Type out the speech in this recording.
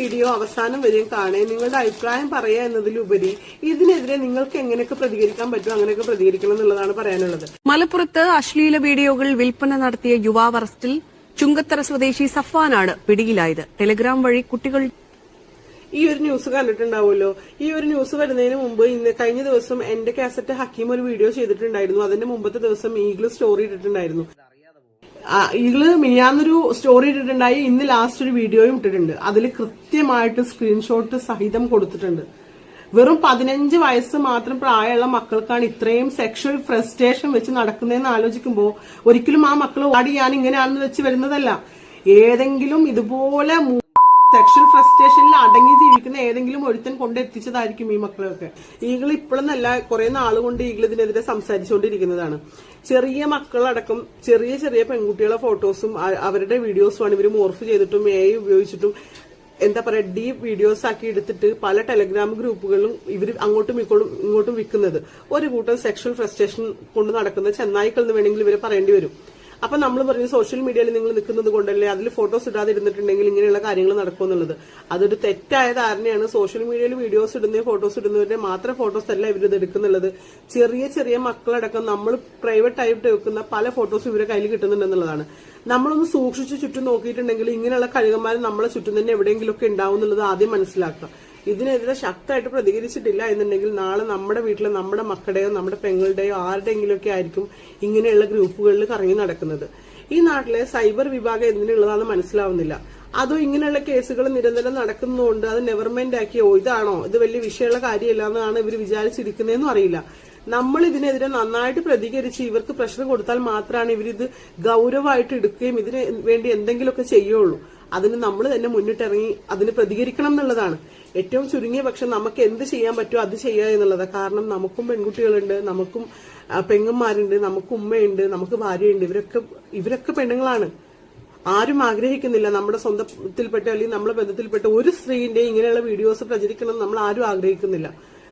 Video അവസാനം വരെയും കാണുക, നിങ്ങളുടെ അഭിപ്രായം പറയുക എന്നതിലുപരി ഇതിനെതിരെ നിങ്ങൾക്ക് എങ്ങനെയൊക്കെ പ്രതികരിക്കാൻ പറ്റും അങ്ങനെയൊക്കെ പ്രതികരിക്കണം എന്നുള്ളതാണ് പറയാനുള്ളത്. മലപ്പുറത്ത് അശ്ലീല വീഡിയോകൾ വിൽപ്പന നടത്തിയ യുവാവ് അറസ്റ്റിൽ. ചുങ്കത്തറ സ്വദേശി സഫ്വാനാണ് പിടിയിലായത്. ടെലിഗ്രാം വഴി കുട്ടികൾ ഈ ഒരു ന്യൂസ് കണ്ടിട്ടുണ്ടാവുമല്ലോ. ഈ ഒരു ന്യൂസ് വരുന്നതിന് മുമ്പ് കഴിഞ്ഞ ദിവസം എന്റെ കാസറ്റ് ഹക്കീം ഒരു വീഡിയോ ചെയ്തിട്ടുണ്ടായിരുന്നു. അതിന്റെ മുമ്പത്തെ ദിവസം ഈഗിൾ സ്റ്റോറി ഇട്ടിട്ടുണ്ടായിരുന്നു. ഈഗിള് മിനിയാന്നൊരു സ്റ്റോറി ഇട്ടിട്ടുണ്ടായി. ഇന്ന് ലാസ്റ്റ് ഒരു വീഡിയോയും ഇട്ടിട്ടുണ്ട്. അതിൽ കൃത്യമായിട്ട് സ്ക്രീൻഷോട്ട് സഹിതം കൊടുത്തിട്ടുണ്ട്. വെറും 15 വയസ്സ് മാത്രം പ്രായമുള്ള മക്കൾക്കാണ് ഇത്രയും സെക്ഷൽ ഫ്രസ്ട്രേഷൻ വെച്ച് നടക്കുന്നതെന്ന് ആലോചിക്കുമ്പോൾ ഒരിക്കലും ആ മക്കൾ വാടി ഞാൻ ഇങ്ങനെയാണെന്ന് വെച്ച് വരുന്നതല്ല. ഏതെങ്കിലും ഇതുപോലെ സെക്ഷൽ ഫ്രസ്ട്രേഷനിൽ അടങ്ങി ജീവിക്കുന്ന ഏതെങ്കിലും ഒരുത്തൻ കൊണ്ടെത്തിച്ചതായിരിക്കും ഈ മക്കളൊക്കെ. ഈഗിൾ ഇപ്പോഴെന്നല്ല, കുറെ നാളുകൊണ്ട് ഈഗിൾ ഇതിനെതിരെ സംസാരിച്ചുകൊണ്ടിരിക്കുന്നതാണ്. ചെറിയ മക്കളടക്കം ചെറിയ ചെറിയ പെൺകുട്ടികളെ ഫോട്ടോസും അവരുടെ വീഡിയോസുമാണ് ഇവർ മോർഫ് ചെയ്തിട്ടും AI ഉപയോഗിച്ചിട്ടും എന്താ പറയാ ഡീപ് വീഡിയോസ് ആക്കി എടുത്തിട്ട് പല ടെലഗ്രാം ഗ്രൂപ്പുകളിലും ഇവർ അങ്ങോട്ടും ഇങ്ങോട്ടും വിൽക്കുന്നത്. ഒരു കൂട്ടം സെക്ഷൽ ഫ്രസ്ട്രേഷൻ കൊണ്ട് നടക്കുന്ന ചെന്നായിക്കൾ എന്ന് വേണമെങ്കിൽ ഇവരെ പറയേണ്ടി വരും. അപ്പൊ നമ്മൾ പറഞ്ഞു സോഷ്യൽ മീഡിയയിൽ നിങ്ങൾ നിൽക്കുന്നത് കൊണ്ടല്ലേ അതിൽ ഫോട്ടോസ് ഇടാതെ ഇരുന്നിട്ടുണ്ടെങ്കിൽ ഇങ്ങനെയുള്ള കാര്യങ്ങൾ നടക്കുമെന്നുള്ളത്. അതൊരു തെറ്റായ ധാരണയാണ്. സോഷ്യൽ മീഡിയയിൽ വീഡിയോസ് ഇടുന്ന ഫോട്ടോസ് ഇടുന്നവരുടെ മാത്രം ഫോട്ടോസ് അല്ല ഇവരിത് എടുക്കുന്നുള്ളത്. ചെറിയ ചെറിയ മക്കളടക്കം നമ്മൾ പ്രൈവറ്റ് ആയിട്ട് വെക്കുന്ന പല ഫോട്ടോസും ഇവരെ കയ്യിൽ കിട്ടുന്നുണ്ടെന്നുള്ളതാണ്. നമ്മളൊന്ന് സൂക്ഷിച്ച് ചുറ്റും നോക്കിയിട്ടുണ്ടെങ്കിൽ ഇങ്ങനെയുള്ള കഴുകന്മാർ നമ്മളെ ചുറ്റും തന്നെ എവിടെയെങ്കിലുമൊക്കെ ഉണ്ടാവും എന്നുള്ളത് ആദ്യം മനസ്സിലാക്കുക. ഇതിനെതിരെ ശക്തമായിട്ട് പ്രതികരിച്ചിട്ടില്ല എന്നുണ്ടെങ്കിൽ നാളെ നമ്മുടെ വീട്ടിലെ നമ്മുടെ മക്കളുടെയോ നമ്മുടെ പെങ്ങളുടെയോ ആരുടെയെങ്കിലുമൊക്കെ ആയിരിക്കും ഇങ്ങനെയുള്ള ഗ്രൂപ്പുകളിൽ കറങ്ങി നടക്കുന്നത്. ഈ നാട്ടിലെ സൈബർ വിഭാഗം എന്തിനുള്ളതാണെന്ന് മനസ്സിലാവുന്നില്ല. അതോ ഇങ്ങനെയുള്ള കേസുകൾ നിരന്തരം നടക്കുന്നതുകൊണ്ട് അത് നെവർമെന്റ് ആക്കിയോ ഇതാണോ ഇത് വലിയ വിഷയമുള്ള കാര്യമല്ല എന്നാണ് ഇവർ വിചാരിച്ചിരിക്കുന്നതെന്നും അറിയില്ല. നമ്മൾ ഇതിനെതിരെ നന്നായിട്ട് പ്രതികരിച്ച് ഇവർക്ക് പ്രഷർ കൊടുത്താൽ മാത്രമാണ് ഇവരിത് ഗൌരവമായിട്ട് എടുക്കുകയും ഇതിന് വേണ്ടി എന്തെങ്കിലുമൊക്കെ ചെയ്യുള്ളൂ. അതിന് നമ്മൾ തന്നെ മുന്നിട്ടിറങ്ങി അതിന് പ്രതികരിക്കണം എന്നുള്ളതാണ്. ഏറ്റവും ചുരുങ്ങിയ പക്ഷെ നമുക്ക് എന്ത് ചെയ്യാൻ പറ്റുമോ അത് ചെയ്യുക എന്നുള്ളതാണ്. കാരണം നമുക്കും പെൺകുട്ടികളുണ്ട്, നമുക്കും പെങ്ങന്മാരുണ്ട്, നമുക്ക് ഉമ്മയുണ്ട്, നമുക്ക് ഭാര്യയുണ്ട്. ഇവരൊക്കെ പെണ്ണുങ്ങളാണ്. ആരും ആഗ്രഹിക്കുന്നില്ല നമ്മുടെ സ്വന്തത്തിൽപ്പെട്ട അല്ലെങ്കിൽ നമ്മുടെ ബന്ധത്തിൽപ്പെട്ട ഒരു സ്ത്രീന്റെ ഇങ്ങനെയുള്ള വീഡിയോസ് പ്രചരിക്കണം നമ്മൾ ആരും ആഗ്രഹിക്കുന്നില്ല.